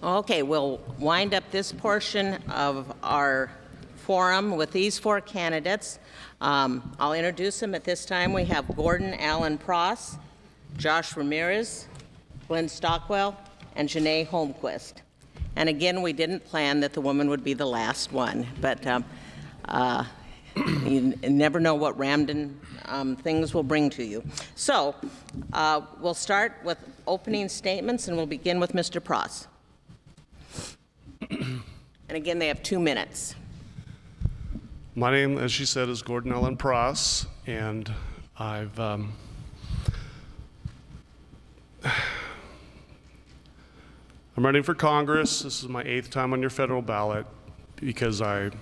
Okay, we'll wind up this portion of our forum with these four candidates. I'll introduce them at this time. We have Gordon Allen Pross, Josh Ramirez, Glen Stockwell, and Janea Holmquist. And again, we didn't plan that the woman would be the last one, but you never know what random things will bring to you. So we'll start with opening statements, and we'll begin with Mr. Pross. And again, they have 2 minutes. My name, as she said, is Gordon Allen Pross, and I'm running for Congress. This is my 8th time on your federal ballot because I'm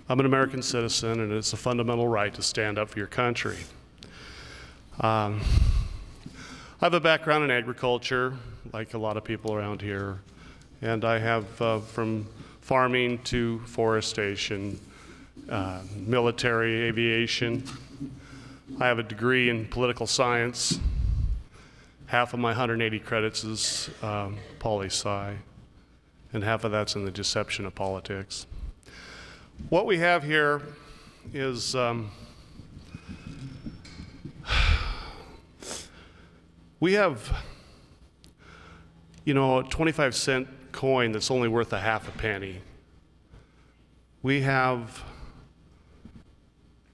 an American citizen, and it's a fundamental right to stand up for your country. I have a background in agriculture, like a lot of people around here, and I have from farming to forestation, military aviation. I have a degree in political science. Half of my 180 credits is poli-sci, and half of that's in the deception of politics. What we have here is we have, you know, a 25-cent coin that's only worth a half a penny. We have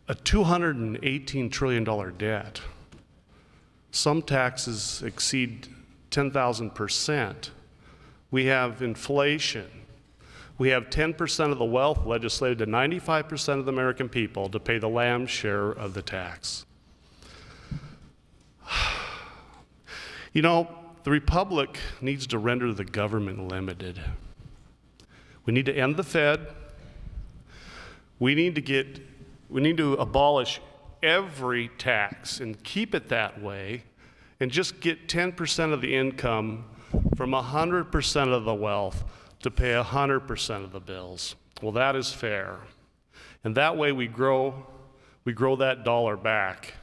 a $218 trillion debt. Some taxes exceed 10,000%. We have inflation. We have 10% of the wealth legislated to 95% of the American people to pay the lamb's share of the tax. You know, the Republic needs to render the government limited. We need to end the Fed. We need to abolish every tax and keep it that way, and just get 10% of the income from 100% of the wealth to pay 100% of the bills. Well, that is fair. And that way we grow that dollar back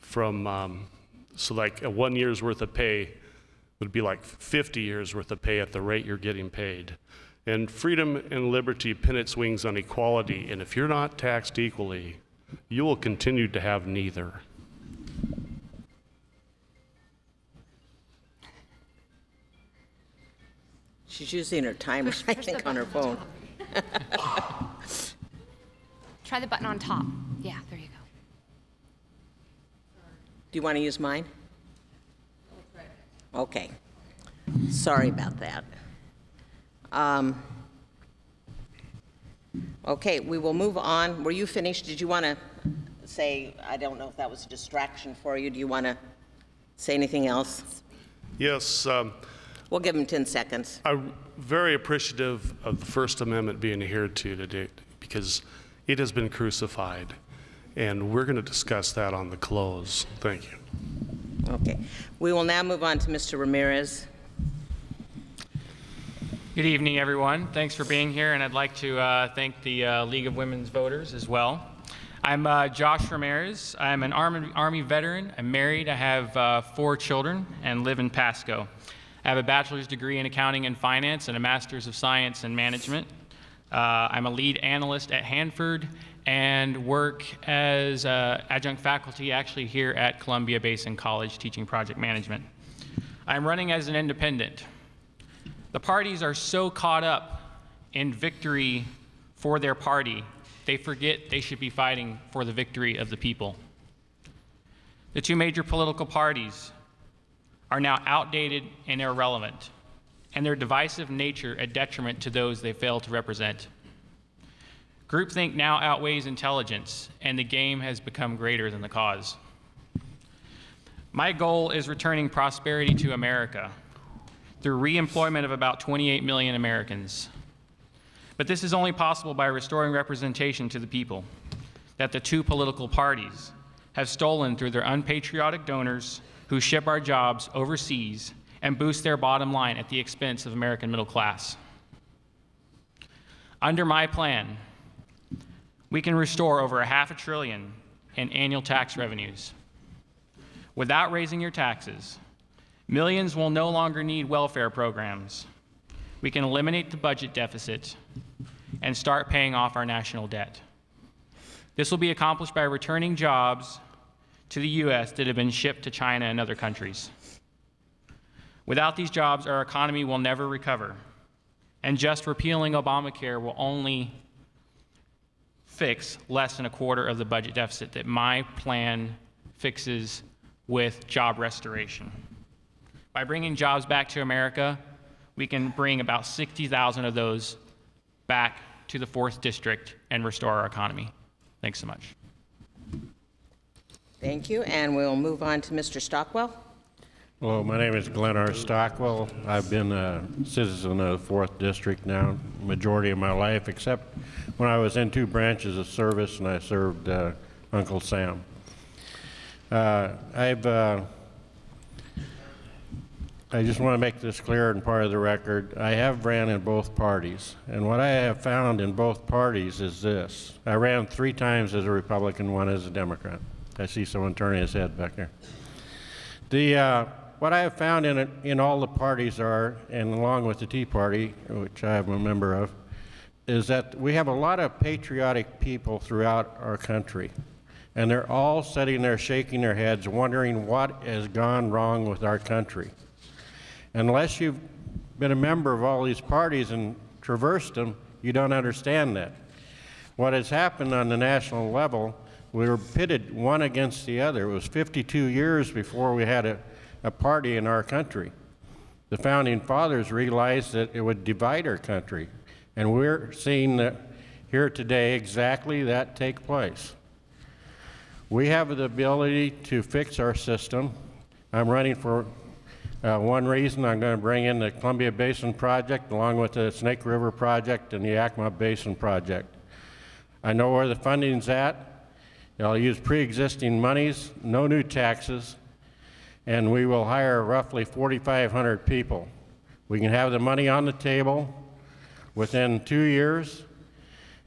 from, so like a 1 year's worth of pay would be like 50 years worth of pay at the rate you're getting paid. And freedom and liberty pin its wings on equality, and if you're not taxed equally, you will continue to have neither. She's using her timer, I think, on her phone. Try the button on top. Yeah, there you go. Do you want to use mine? Okay. Sorry about that. Okay, we will move on. Were you finished? Did you want to say, I don't know if that was a distraction for you. Do you want to say anything else? Yes. We'll give him 10 seconds. I'm very appreciative of the First Amendment being adhered to today because it has been crucified, and we're going to discuss that on the close. Thank you. Okay. We will now move on to Mr. Ramirez. Good evening, everyone. Thanks for being here, and I'd like to thank the League of Women's Voters as well. I'm Josh Ramirez. I'm an Army veteran. I'm married. I have 4 children and live in Pasco. I have a bachelor's degree in accounting and finance and a master's of science and management. I'm a lead analyst at Hanford and work as adjunct faculty actually here at Columbia Basin College teaching project management. I'm running as an independent. The parties are so caught up in victory for their party, they forget they should be fighting for the victory of the people. The 2 major political parties are now outdated and irrelevant, and their divisive nature a detriment to those they fail to represent. Groupthink now outweighs intelligence, and the game has become greater than the cause. My goal is returning prosperity to America through reemployment of about 28 million Americans. But this is only possible by restoring representation to the people that the 2 political parties have stolen through their unpatriotic donors who ship our jobs overseas and boost their bottom line at the expense of American middle class. Under my plan, we can restore over $500 billion in annual tax revenues. Without raising your taxes, millions will no longer need welfare programs. we can eliminate the budget deficit and start paying off our national debt. This will be accomplished by returning jobs to the U.S. that have been shipped to China and other countries. Without these jobs, our economy will never recover, and just repealing Obamacare will only fix less than a quarter of the budget deficit that my plan fixes with job restoration. By bringing jobs back to America, we can bring about 60,000 of those back to the 4th District and restore our economy. Thanks so much. Thank you, and we'll move on to Mr. Stockwell. Hello, my name is Glen Stockwell. I've been a citizen of the 4th District now, majority of my life, except when I was in 2 branches of service and I served Uncle Sam. I just want to make this clear and part of the record. I have ran in both parties, and what I have found in both parties is this. I ran 3 times as a Republican, 1 as a Democrat. I see someone turning his head back there. What I have found in all the parties are, and along with the Tea Party, which I am a member of, is that we have a lot of patriotic people throughout our country, and they're all sitting there shaking their heads, wondering what has gone wrong with our country. Unless you've been a member of all these parties and traversed them, you don't understand that. What has happened on the national level, we were pitted one against the other. It was 52 years before we had a party in our country. The Founding Fathers realized that it would divide our country, and we're seeing that here today exactly that take place. We have the ability to fix our system. I'm running for one reason. I'm going to bring in the Columbia Basin Project along with the Snake River Project and the Yakima Basin Project. I know where the funding's at. I'll use pre-existing monies, no new taxes, and we will hire roughly 4,500 people. We can have the money on the table within 2 years,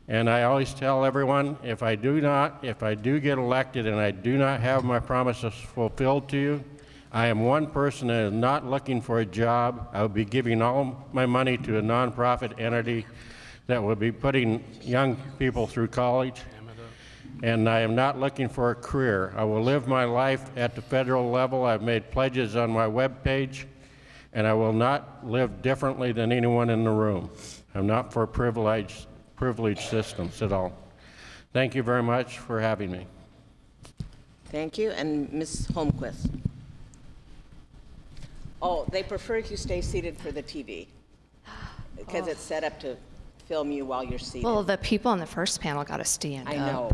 and I always tell everyone, if I do get elected and I do not have my promises fulfilled to you, I am one person that is not looking for a job. I will be giving all my money to a nonprofit entity that will be putting young people through college. And I am not looking for a career. I will live my life at the federal level. I've made pledges on my webpage, and I will not live differently than anyone in the room. I'm not for privileged systems at all. Thank you very much for having me. Thank you, and Ms. Holmquist. Oh, they prefer if you stay seated for the TV, because it's set up to film you while you're seated. Well, the people on the first panel got to stand up. I know.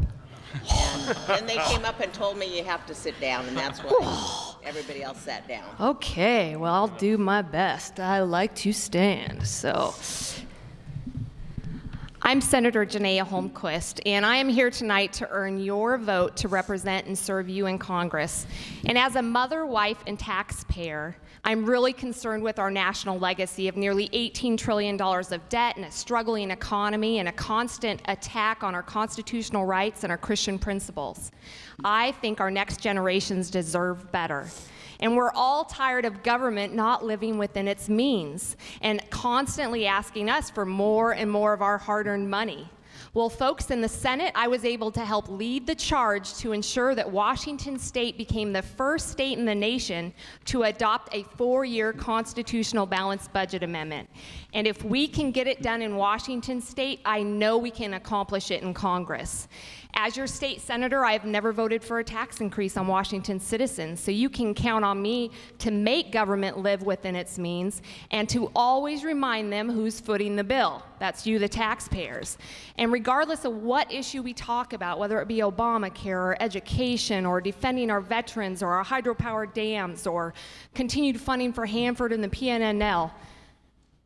And then they came up and told me you have to sit down, and that's why everybody else sat down. Okay, well, I'll do my best. I like to stand, so. I'm Senator Janea Holmquist, and I am here tonight to earn your vote to represent and serve you in Congress. And as a mother, wife, and taxpayer, I'm really concerned with our national legacy of nearly $18 trillion of debt and a struggling economy and a constant attack on our constitutional rights and our Christian principles. I think our next generations deserve better. And we're all tired of government not living within its means and constantly asking us for more and more of our hard-earned money. Well, folks, in the Senate, I was able to help lead the charge to ensure that Washington State became the first state in the nation to adopt a 4-year constitutional balanced budget amendment. And if we can get it done in Washington State, I know we can accomplish it in Congress. As your state senator, I have never voted for a tax increase on Washington citizens, so you can count on me to make government live within its means and to always remind them who's footing the bill. That's you, the taxpayers. And regardless of what issue we talk about, whether it be Obamacare or education or defending our veterans or our hydropower dams or continued funding for Hanford and the PNNL,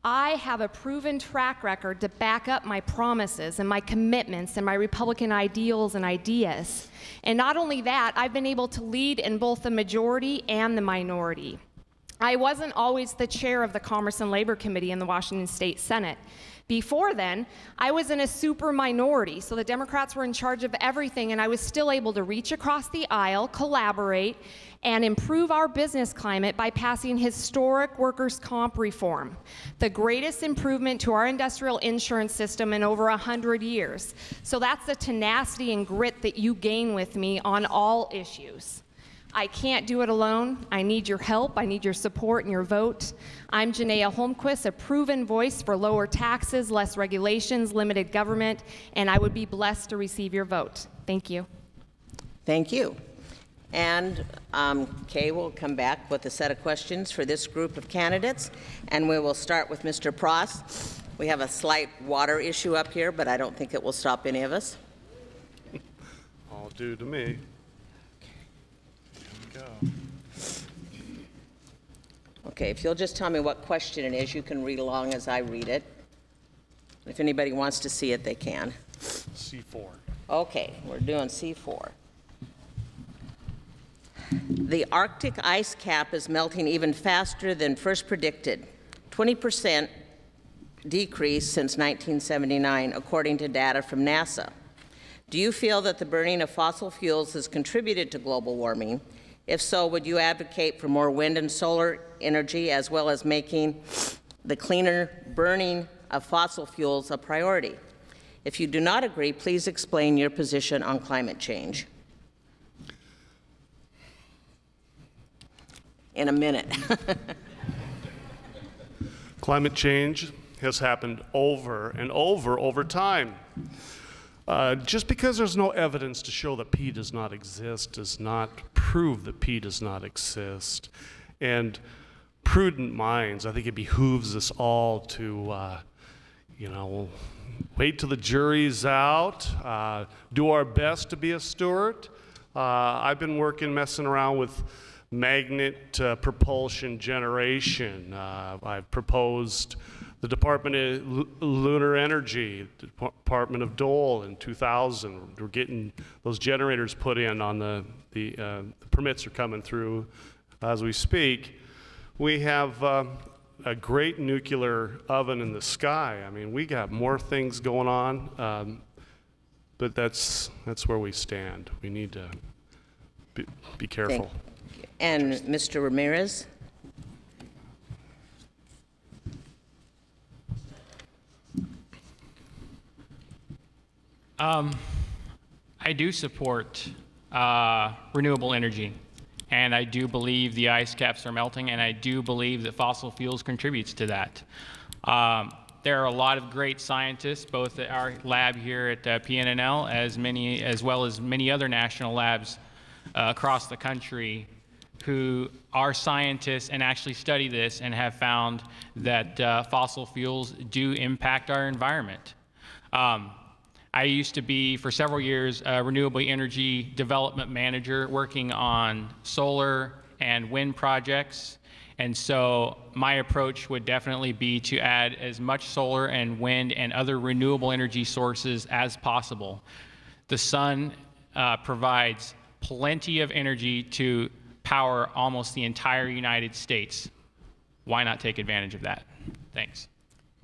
I have a proven track record to back up my promises and my commitments and my Republican ideals and ideas. And not only that, I've been able to lead in both the majority and the minority. I wasn't always the chair of the Commerce and Labor Committee in the Washington State Senate. Before then, I was in a super minority, so the Democrats were in charge of everything, and I was still able to reach across the aisle, collaborate, and improve our business climate by passing historic workers' comp reform, the greatest improvement to our industrial insurance system in over 100 years. So that's the tenacity and grit that you gain with me on all issues. I can't do it alone. I need your help. I need your support and your vote. I'm Janea Holmquist, a proven voice for lower taxes, less regulations, limited government, and I would be blessed to receive your vote. Thank you. Thank you. And Kay will come back with a set of questions for this group of candidates, and we will start with Mr. Pross. We have a slight water issue up here, but I don't think it will stop any of us. All due to me. Okay, if you'll just tell me what question it is, you can read along as I read it. If anybody wants to see it, they can. C4. Okay, we're doing C4. The Arctic ice cap is melting even faster than first predicted, 20% decrease since 1979, according to data from NASA. Do you feel that the burning of fossil fuels has contributed to global warming? If so, would you advocate for more wind and solar energy, as well as making the cleaner burning of fossil fuels a priority? If you do not agree, please explain your position on climate change. In a minute. Climate change has happened over and over time. Just because there's no evidence to show that P does not exist does not prove that P does not exist. And prudent minds, I think it behooves us all to, wait till the jury's out, do our best to be a steward. I've been messing around with magnet propulsion generation. I've proposed the Department of Lunar Energy, the Department of Dole in 2000. We're getting those generators put in on the permits are coming through as we speak. We have a great nuclear oven in the sky. I mean, we got more things going on, but that's where we stand. We need to be careful. And Mr. Ramirez? I do support renewable energy, and I do believe the ice caps are melting, and I do believe that fossil fuels contributes to that. There are a lot of great scientists, both at our lab here at PNNL, as well as many other national labs across the country, who are scientists and actually study this and have found that fossil fuels do impact our environment. I used to be, for several years, a renewable energy development manager working on solar and wind projects. And so my approach would definitely be to add as much solar and wind and other renewable energy sources as possible. The sun provides plenty of energy to power almost the entire United States. Why not take advantage of that? Thanks.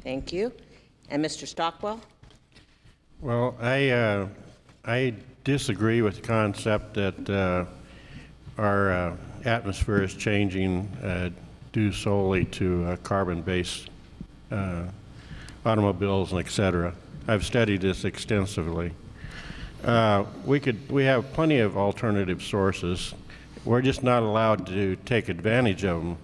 Thank you. And Mr. Stockwell? Well, I disagree with the concept that our atmosphere is changing due solely to carbon-based automobiles and et cetera. I've studied this extensively. We have plenty of alternative sources. We're just not allowed to take advantage of them.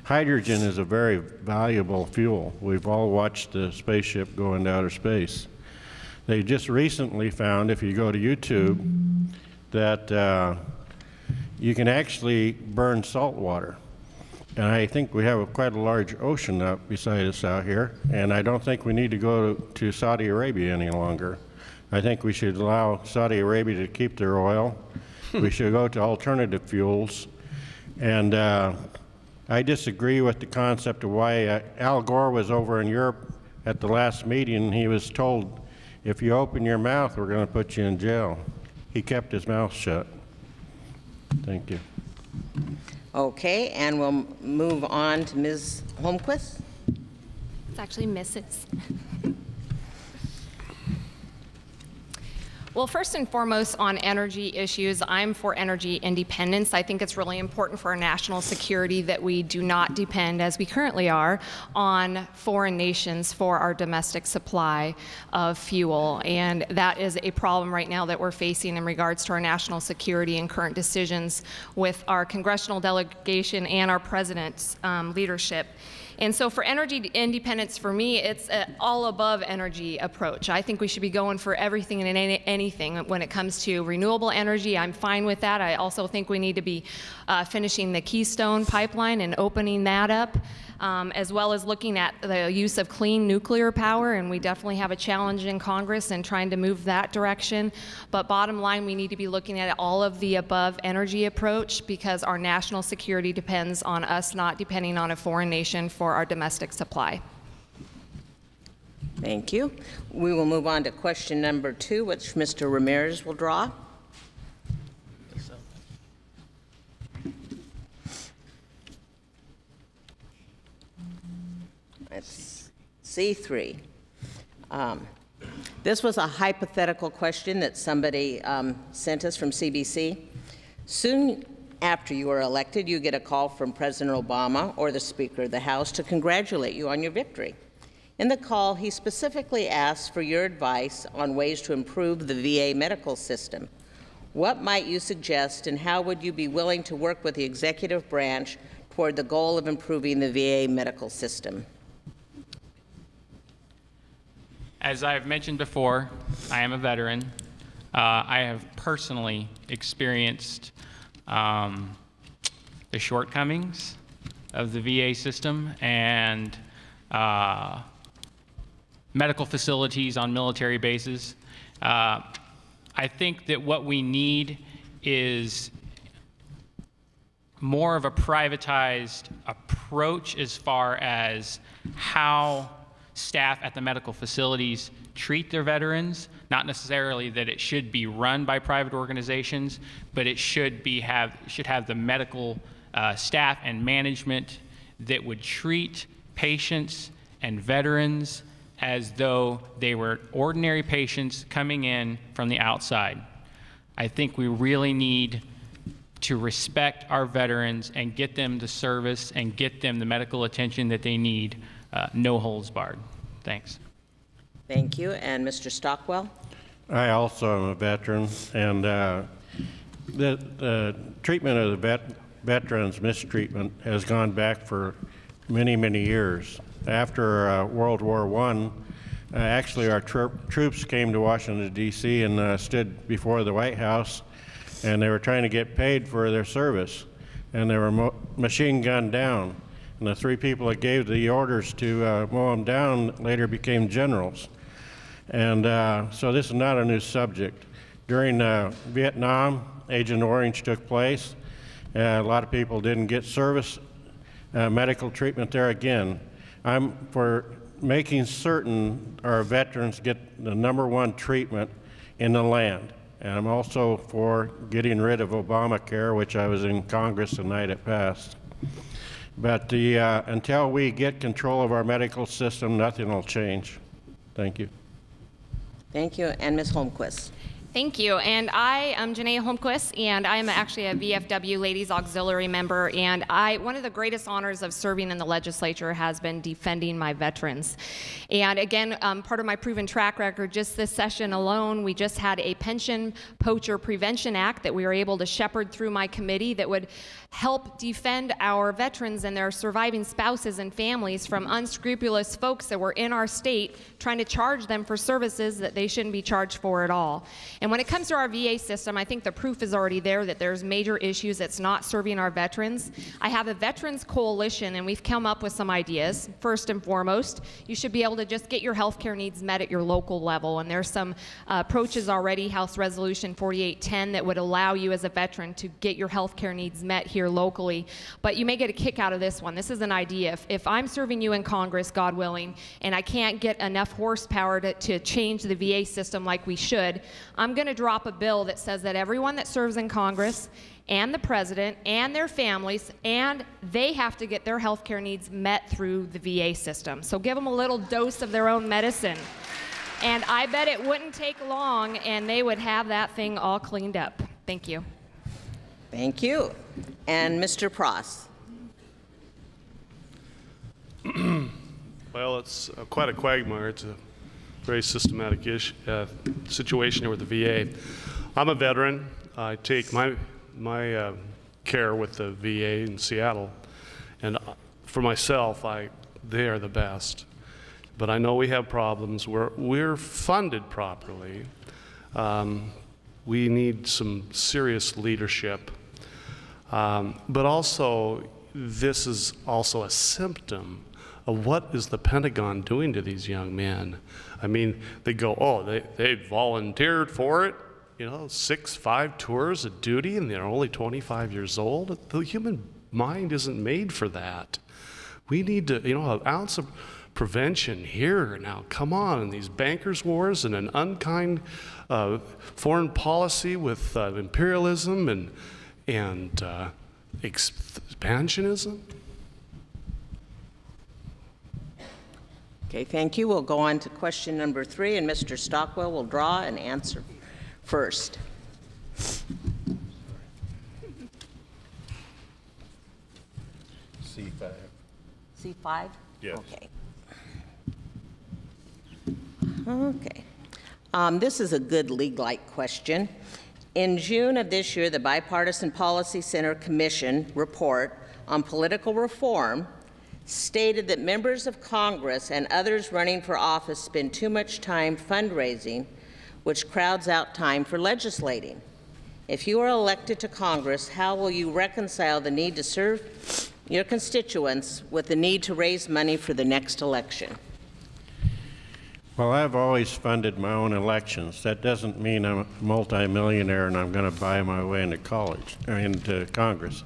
Hydrogen is a very valuable fuel. We've all watched the spaceship go into outer space. They just recently found, if you go to YouTube, that you can actually burn salt water. And I think we have quite a large ocean up beside us out here, and I don't think we need to go to Saudi Arabia any longer. I think we should allow Saudi Arabia to keep their oil. We should go to alternative fuels. And I disagree with the concept of why Al Gore was over in Europe at the last meeting. He was told, if you open your mouth, we're going to put you in jail. He kept his mouth shut. Thank you. Okay, and we'll move on to Ms. Holmquist. It's actually Mrs. Well, first and foremost, on energy issues, I'm for energy independence. I think it's really important for our national security that we do not depend, as we currently are, on foreign nations for our domestic supply of fuel. And that is a problem right now that we're facing in regards to our national security and current decisions with our congressional delegation and our president's leadership. And so for energy independence, for me, it's an all-above energy approach. I think we should be going for everything and anything when it comes to renewable energy. I'm fine with that. I also think we need to be finishing the Keystone pipeline and opening that up, as well as looking at the use of clean nuclear power, and we definitely have a challenge in Congress in trying to move that direction. But bottom line, we need to be looking at all of the above energy approach because our national security depends on us not depending on a foreign nation for our domestic supply. Thank you. We will move on to question number 2, which Mr. Ramirez will draw. It's C3. This was a hypothetical question that somebody sent us from CBC. Soon after you are elected, you get a call from President Obama or the Speaker of the House to congratulate you on your victory. In the call, he specifically asked for your advice on ways to improve the VA medical system. What might you suggest, and how would you be willing to work with the executive branch toward the goal of improving the VA medical system? As I've mentioned before, I am a veteran. I have personally experienced the shortcomings of the VA system and medical facilities on military bases. I think that what we need is more of a privatized approach as far as how staff at the medical facilities treat their veterans. Not necessarily that it should be run by private organizations, but it should have the medical staff and management that would treat patients and veterans as though they were ordinary patients coming in from the outside. I think we really need to respect our veterans and get them the service and get them the medical attention that they need, no holds barred. Thanks. Thank you. And Mr. Stockwell? I also am a veteran, and the treatment of the veterans' mistreatment has gone back for many, many years. After World War I, actually our troops came to Washington, D.C. and stood before the White House, and they were trying to get paid for their service, and they were machine gunned down. And the 3 people that gave the orders to mow them down later became generals. And so this is not a new subject. During Vietnam, Agent Orange took place. A lot of people didn't get service, medical treatment there again. I'm for making certain our veterans get the #1 treatment in the land. And I'm also for getting rid of Obamacare, which I was in Congress the night it passed. But until we get control of our medical system, nothing will change. Thank you. Thank you. And Ms. Holmquist? Thank you. And I am Janea Holmquist, and I am actually a VFW Ladies Auxiliary member. And one of the greatest honors of serving in the legislature has been defending my veterans. And again, part of my proven track record, just this session alone, we just had a Pension Poacher Prevention Act that we were able to shepherd through my committee that would help defend our veterans and their surviving spouses and families from unscrupulous folks that were in our state trying to charge them for services that they shouldn't be charged for at all. And when it comes to our VA system, I think the proof is already there that there's major issues that's not serving our veterans. I have a Veterans Coalition, and we've come up with some ideas. First and foremost, you should be able to just get your health care needs met at your local level. And there's some approaches already, House Resolution 4810, that would allow you as a veteran to get your health care needs met here locally. But you may get a kick out of this one. This is an idea. If I'm serving you in Congress, God willing, and I can't get enough horsepower to change the VA system like we should, I'm I'm going to drop a bill that says that everyone that serves in Congress and the president and their families, and they have to get their health care needs met through the VA system. So give them a little dose of their own medicine. And I bet it wouldn't take long and they would have that thing all cleaned up. Thank you. Thank you. And Mr. Pross. Well, it's quite a quagmire. It's a very systematic situation here with the VA. I'm a veteran. I take my care with the VA in Seattle, and for myself, they are the best. But I know we have problems. We're funded properly. We need some serious leadership. But also, this is also a symptom of what is the Pentagon doing to these young men. I mean, they go, oh, they volunteered for it, 5 tours of duty, and they're only 25 years old. The human mind isn't made for that. We need to, an ounce of prevention here now. Come on, and these bankers' wars and an unkind foreign policy with imperialism and expansionism. Okay, thank you. We'll go on to question number 3, and Mr. Stockwell will draw and answer first. C5. C5? Yes. Okay. Okay. This is a good league-like question. In June of this year, the Bipartisan Policy Center Commission report on political reform stated that members of Congress and others running for office spend too much time fundraising, which crowds out time for legislating. If you are elected to Congress, how will you reconcile the need to serve your constituents with the need to raise money for the next election? Well, I've always funded my own elections. That doesn't mean I'm a multimillionaire and I'm going to buy my way into Congress.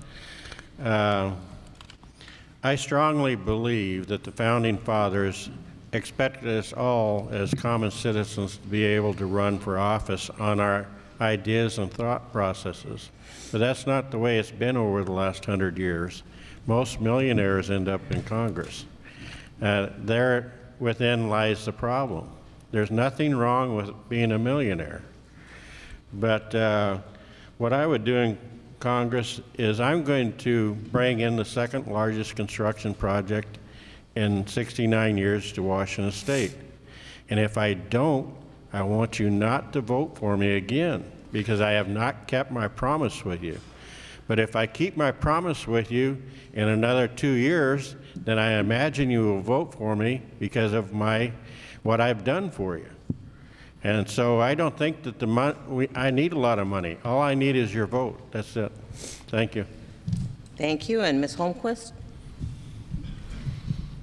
I strongly believe that the Founding Fathers expected us all as common citizens to be able to run for office on our ideas and thought processes. But that's not the way it's been over the last 100 years. Most millionaires end up in Congress. There within lies the problem. There's nothing wrong with being a millionaire. But what I would do in Congress is I'm going to bring in the second largest construction project in 69 years to Washington State. And if I don't, I want you not to vote for me again because I have not kept my promise with you. But if I keep my promise with you in another 2 years, then I imagine you will vote for me because of what I've done for you. And so I don't think that I need a lot of money. All I need is your vote. That's it. Thank you. Thank you. And Ms. Holmquist?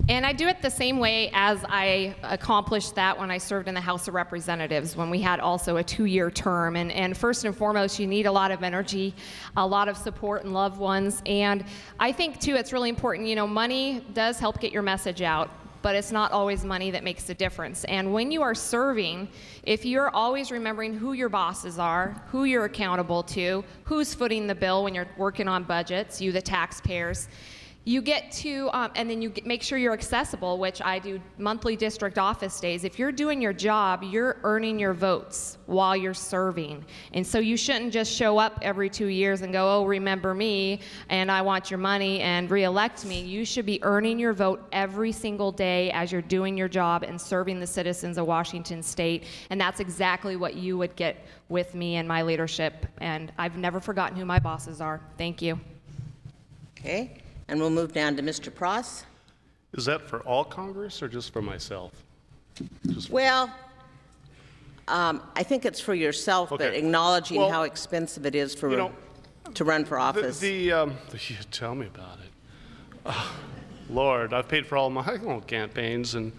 And I do it the same way as I accomplished that when I served in the House of Representatives, when we had also a 2-year term. And first and foremost, you need a lot of energy, a lot of support and loved ones. And I think, too, it's really important, money does help get your message out, but it's not always money that makes the difference. And when you are serving, if you're always remembering who your bosses are, who you're accountable to, who's footing the bill when you're working on budgets, you the taxpayers, you get to, and then make sure you're accessible, which I do monthly district office days. If you're doing your job, you're earning your votes while you're serving. And so you shouldn't just show up every 2 years and go, oh, remember me, and I want your money, and reelect me. You should be earning your vote every single day as you're doing your job and serving the citizens of Washington State. And that's exactly what you would get with me and my leadership. And I've never forgotten who my bosses are. Thank you. Okay. And we'll move down to Mr. Pross. Is that for all Congress or just for myself? Well, I think it's for yourself, Okay. but acknowledging Well, how expensive it is to run for office. Tell me about it. Lord, I've paid for all my own campaigns, and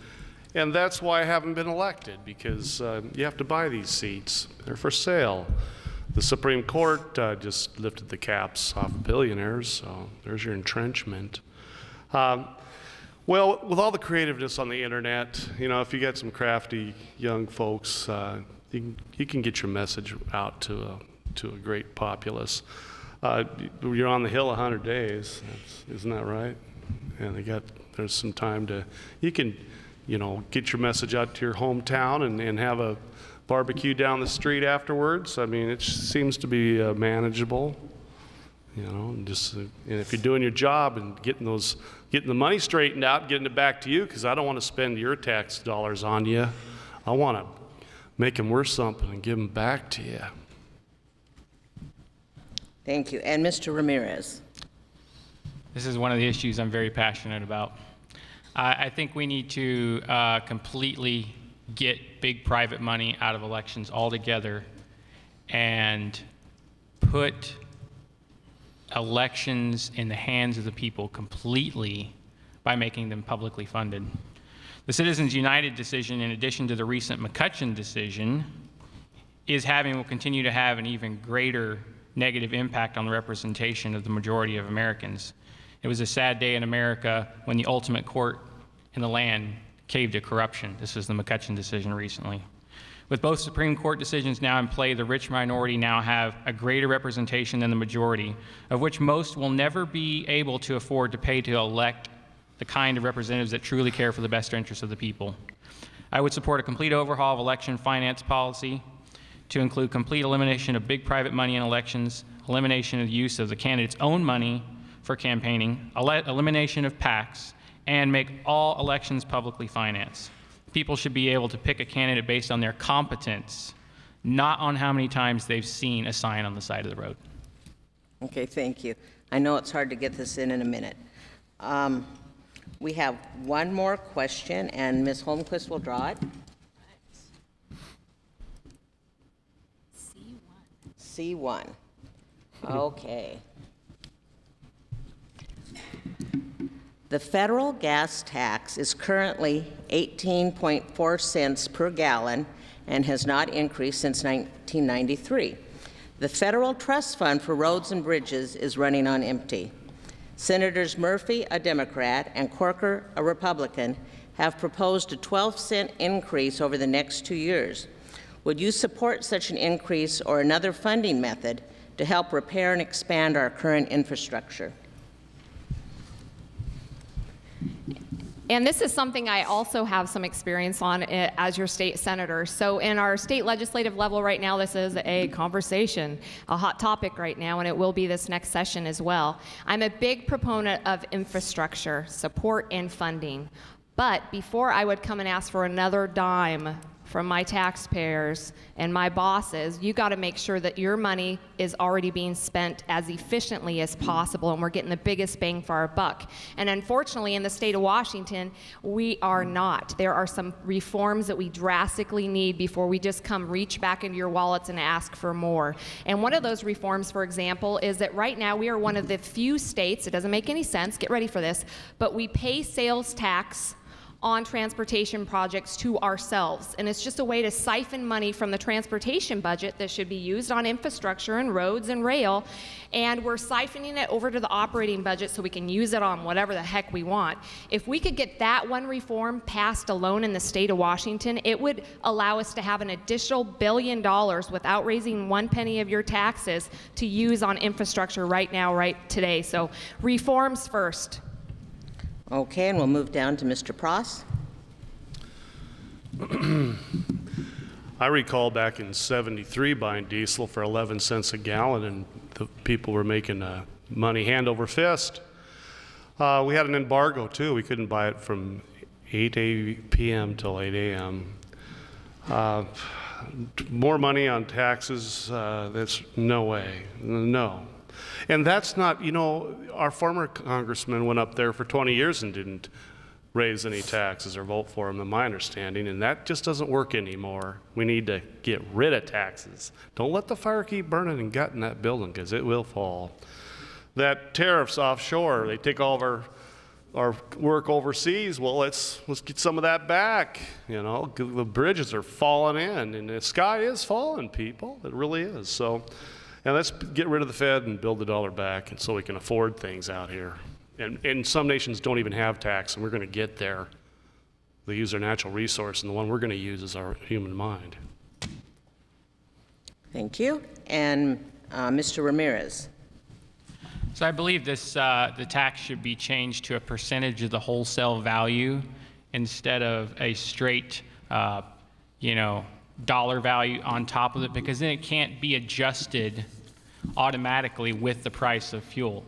that's why I haven't been elected, because you have to buy these seats. They're for sale. The Supreme Court just lifted the caps off billionaires, so there's your entrenchment. Well, with all the creativeness on the internet, if you get some crafty young folks you can get your message out to a great populace. You're on the Hill 100 days, isn't that right? And there's some time you can, get your message out to your hometown and have a barbecue down the street afterwards. I mean, it seems to be manageable, and if you're doing your job and getting the money straightened out, getting it back to you, because I don't want to spend your tax dollars on you. I want to make them worth something and give them back to you. Thank you. And Mr. Ramirez. This is one of the issues I'm very passionate about. I think we need to completely get big private money out of elections altogether and put elections in the hands of the people completely by making them publicly funded. The Citizens United decision, in addition to the recent McCutcheon decision, will continue to have an even greater negative impact on the representation of the majority of Americans. It was a sad day in America when the ultimate court in the land caved to corruption. This was the McCutcheon decision recently. With both Supreme Court decisions now in play, the rich minority now have a greater representation than the majority, of which most will never be able to afford to pay to elect the kind of representatives that truly care for the best interests of the people. I would support a complete overhaul of election finance policy to include complete elimination of big private money in elections, elimination of the use of the candidate's own money for campaigning, elimination of PACs, and make all elections publicly financed. People should be able to pick a candidate based on their competence, not on how many times they've seen a sign on the side of the road. Okay, thank you. I know it's hard to get this in a minute. We have one more question, and Ms. Holmquist will draw it. C1. Okay. The federal gas tax is currently 18.4 cents per gallon and has not increased since 1993. The federal trust fund for roads and bridges is running on empty. Senators Murphy, a Democrat, and Corker, a Republican, have proposed a 12-cent increase over the next 2 years. Would you support such an increase or another funding method to help repair and expand our current infrastructure? And this is something I also have some experience on as your state senator. So in our state legislative level right now, this is a conversation, a hot topic right now, and it will be this next session as well. I'm a big proponent of infrastructure, support, and funding. But before I would come and ask for another dime from my taxpayers and my bosses, you got to make sure that your money is already being spent as efficiently as possible and we're getting the biggest bang for our buck. And unfortunately, in the state of Washington, we are not. There are some reforms that we drastically need before we just come reach back into your wallets and ask for more. And one of those reforms, for example, is that right now we are one of the few states, it doesn't make any sense, get ready for this, but we pay sales tax on transportation projects to ourselves. And it's just a way to siphon money from the transportation budget that should be used on infrastructure and roads and rail, and we're siphoning it over to the operating budget so we can use it on whatever the heck we want. If we could get that one reform passed alone in the state of Washington, it would allow us to have an additional $1 billion without raising 1 penny of your taxes to use on infrastructure right now, right today. So reforms first. Okay, and we'll move down to Mr. Pross. I recall back in '73 buying diesel for 11 cents a gallon, and the people were making money hand over fist. We had an embargo too. We couldn't buy it from 8 p.m. till 8 a.m. More money on taxes, that's no way, no. And that's not, our former congressman went up there for 20 years and didn't raise any taxes or vote for them, in my understanding, and that just doesn't work anymore. We need to get rid of taxes. Don't let the fire keep burning and gutting that building, because it will fall. That tariffs offshore, they take all of our work overseas. Well, let's get some of that back. The bridges are falling in, and the sky is falling, people. It really is. So. And let's get rid of the Fed and build the dollar back, and so we can afford things out here. And some nations don't even have tax, and we're going to get there. They use their natural resource, and the one we're going to use is our human mind. Thank you. And Mr. Ramirez. So I believe this, the tax should be changed to a percentage of the wholesale value instead of a straight, dollar value on top of it, because then it can't be adjusted automatically with the price of fuel.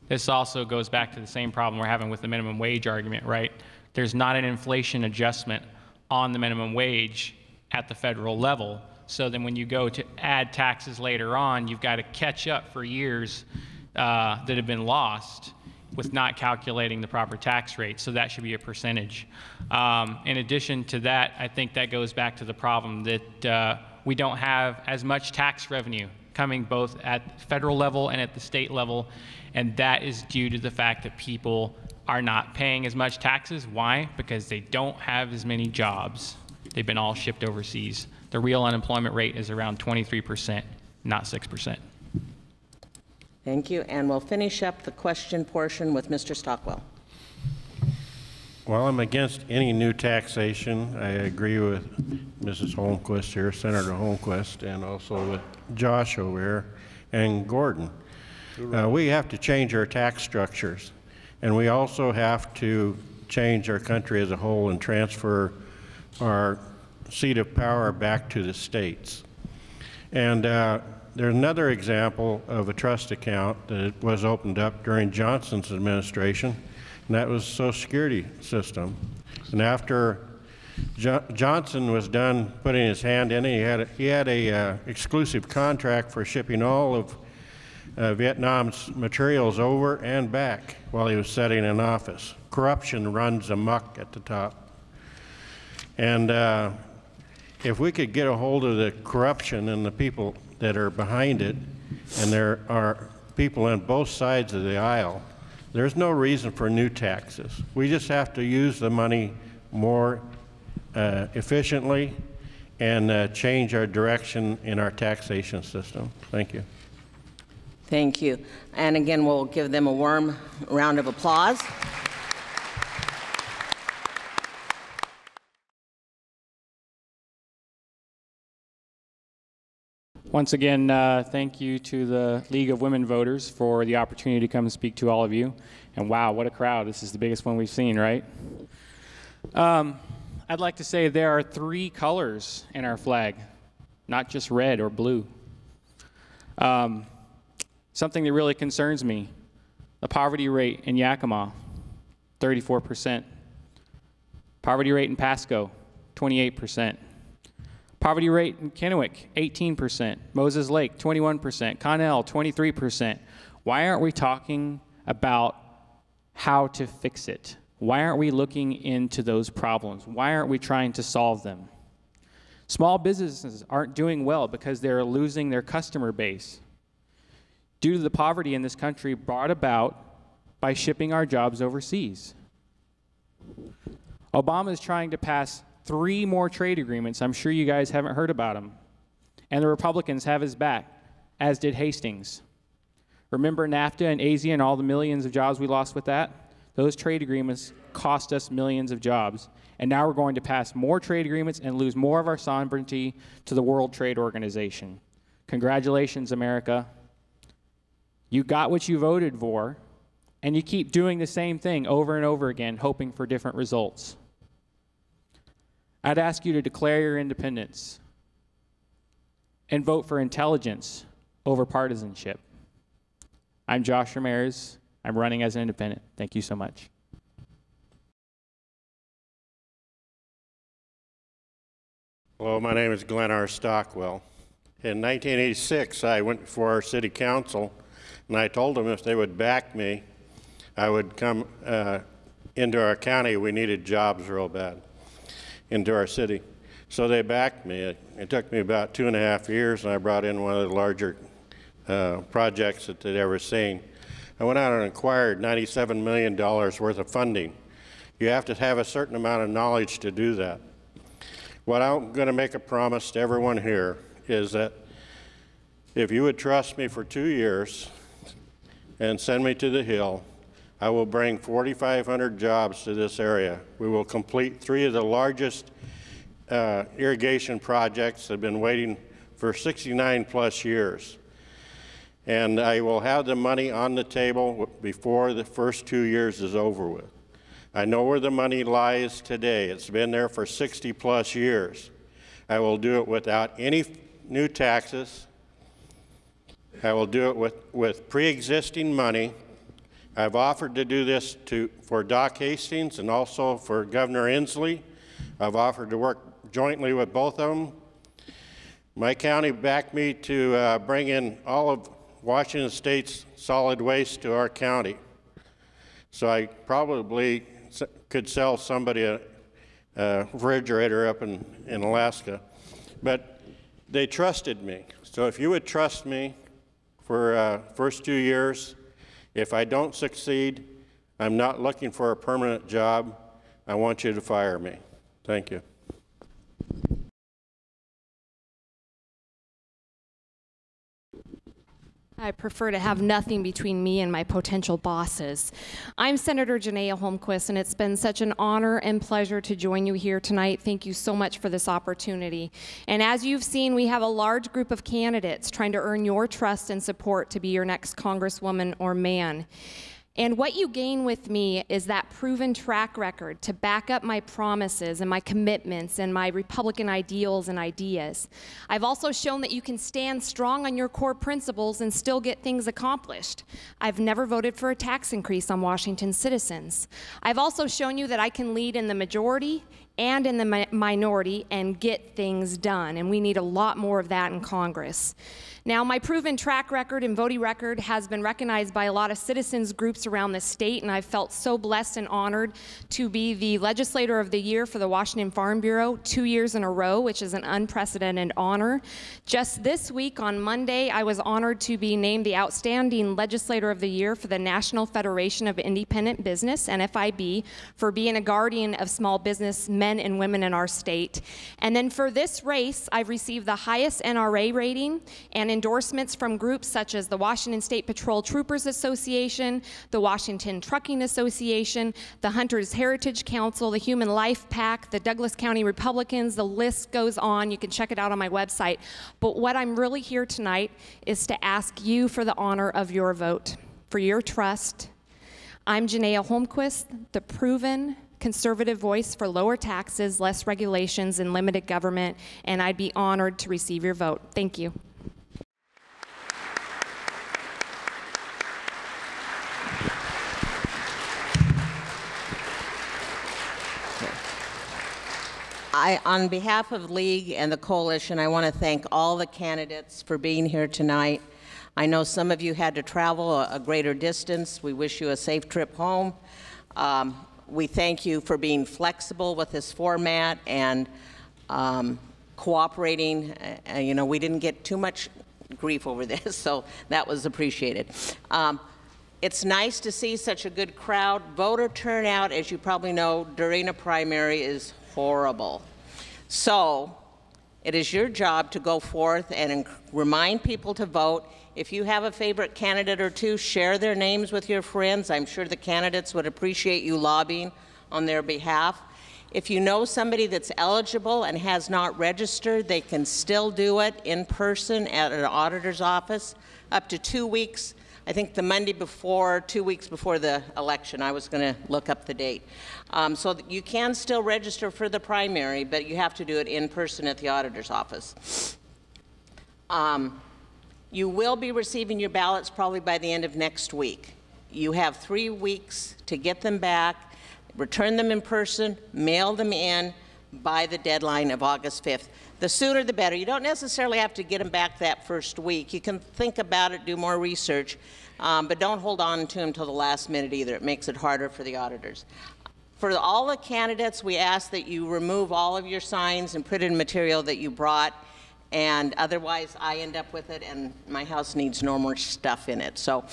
This also goes back to the same problem we're having with the minimum wage argument, right? There's not an inflation adjustment on the minimum wage at the federal level. So then when you go to add taxes later on, you've got to catch up for years that have been lost with not calculating the proper tax rate. So that should be a percentage. In addition to that, I think that goes back to the problem that we don't have as much tax revenue coming both at federal level and at the state level. And that is due to the fact that people are not paying as much taxes. Why? Because they don't have as many jobs. They've been all shipped overseas. The real unemployment rate is around 23%, not 6%. Thank you. And we'll finish up the question portion with Mr. Stockwell. Well, I'm against any new taxation. I agree with Mrs. Holmquist here, Senator Holmquist, and also with Josh over here and Gordon. We have to change our tax structures, and we also have to change our country as a whole and transfer our seat of power back to the states. And there's another example of a trust account that was opened up during Johnson's administration, and that was the Social Security system. And after Johnson was done putting his hand in it, he had a exclusive contract for shipping all of Vietnam's materials over and back while he was sitting in office. Corruption runs amok at the top. And if we could get a hold of the corruption and the people that are behind it, and there are people on both sides of the aisle, there's no reason for new taxes. We just have to use the money more efficiently and change our direction in our taxation system. Thank you. Thank you. And again, we'll give them a warm round of applause. Once again, thank you to the League of Women Voters for the opportunity to come and speak to all of you. And wow, what a crowd. This is the biggest one we've seen, right? I'd like to say there are 3 colors in our flag, not just red or blue. Something that really concerns me, the poverty rate in Yakima, 34%. Poverty rate in Pasco, 28%. Poverty rate in Kennewick, 18%. Moses Lake, 21%. Connell, 23%. Why aren't we talking about how to fix it? Why aren't we looking into those problems? Why aren't we trying to solve them? Small businesses aren't doing well because they're losing their customer base due to the poverty in this country brought about by shipping our jobs overseas. Obama is trying to pass 3 more trade agreements. I'm sure you guys haven't heard about them. And the Republicans have his back, as did Hastings. Remember NAFTA and ASEAN and all the millions of jobs we lost with that? Those trade agreements cost us millions of jobs. And now we're going to pass more trade agreements and lose more of our sovereignty to the World Trade Organization. Congratulations, America. You got what you voted for, and you keep doing the same thing over and over again, hoping for different results. I'd ask you to declare your independence and vote for intelligence over partisanship. I'm Josh Ramirez. I'm running as an independent. Thank you so much. Hello, my name is Glen Stockwell. In 1986, I went before our city council, and I told them if they would back me, I would come into our county. We needed jobs real bad into our city. So they backed me. It took me about 2.5 years, and I brought in one of the larger projects that they'd ever seen. I went out and acquired $97 million worth of funding. You have to have a certain amount of knowledge to do that. What I'm going to make a promise to everyone here is that if you would trust me for 2 years and send me to the Hill, I will bring 4,500 jobs to this area. We will complete 3 of the largest irrigation projects that have been waiting for 69 plus years. And I will have the money on the table before the first 2 years is over with. I know where the money lies today. It's been there for 60 plus years. I will do it without any new taxes. I will do it with pre-existing money. I've offered to do this for Doc Hastings and also for Governor Inslee. I've offered to work jointly with both of them. My county backed me to bring in all of Washington State's solid waste to our county. So I probably could sell somebody a refrigerator up in Alaska. But they trusted me. So if you would trust me for first 2 years, if I don't succeed, I'm not looking for a permanent job. I want you to fire me. Thank you. I prefer to have nothing between me and my potential bosses. I'm Senator Janea Holmquist, and it's been such an honor and pleasure to join you here tonight. Thank you so much for this opportunity. And as you've seen, we have a large group of candidates trying to earn your trust and support to be your next congresswoman or man. And what you gain with me is that proven track record to back up my promises and my commitments and my Republican ideals and ideas. I've also shown that you can stand strong on your core principles and still get things accomplished. I've never voted for a tax increase on Washington citizens. I've also shown you that I can lead in the majority and in the minority and get things done, and we need a lot more of that in Congress. Now, my proven track record and voting record has been recognized by a lot of citizens groups around the state, and I've felt so blessed and honored to be the Legislator of the Year for the Washington Farm Bureau 2 years in a row, which is an unprecedented honor. Just this week on Monday, I was honored to be named the Outstanding Legislator of the Year for the National Federation of Independent Business, NFIB, for being a guardian of small business men and women in our state. And then for this race, I've received the highest NRA rating and endorsements from groups such as the Washington State Patrol Troopers Association, the Washington Trucking Association, the Hunters Heritage Council, the Human Life PAC, the Douglas County Republicans. The list goes on. You can check it out on my website. But what I'm really here tonight is to ask you for the honor of your vote, for your trust. I'm Janea Holmquist, the proven conservative voice for lower taxes, less regulations, and limited government, and I'd be honored to receive your vote. Thank you. On behalf of League and the Coalition, I want to thank all the candidates for being here tonight. I know some of you had to travel a greater distance. We wish you a safe trip home. We thank you for being flexible with this format and cooperating. You know, we didn't get too much grief over this, so that was appreciated. It's nice to see such a good crowd. Voter turnout, as you probably know, during a primary is horrible. So it is your job to go forth and remind people to vote. If you have a favorite candidate or two, share their names with your friends. I'm sure the candidates would appreciate you lobbying on their behalf. If you know somebody that's eligible and has not registered, they can still do it in person at an auditor's office up to 2 weeks. I think the Monday before, 2 weeks before the election. I was going to look up the date. So you can still register for the primary, but you have to do it in person at the auditor's office. You will be receiving your ballots probably by the end of next week. You have 3 weeks to get them back, return them in person, mail them in by the deadline of August 5th. The sooner the better. You don't necessarily have to get them back that first week. You can think about it, do more research, but don't hold on to them until the last minute either. It makes it harder for the auditors. For all the candidates, we ask that you remove all of your signs and put in material that you brought, and otherwise I end up with it and my house needs no more stuff in it. So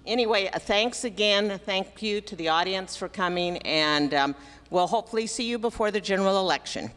anyway, thanks again. Thank you to the audience for coming, and we'll hopefully see you before the general election.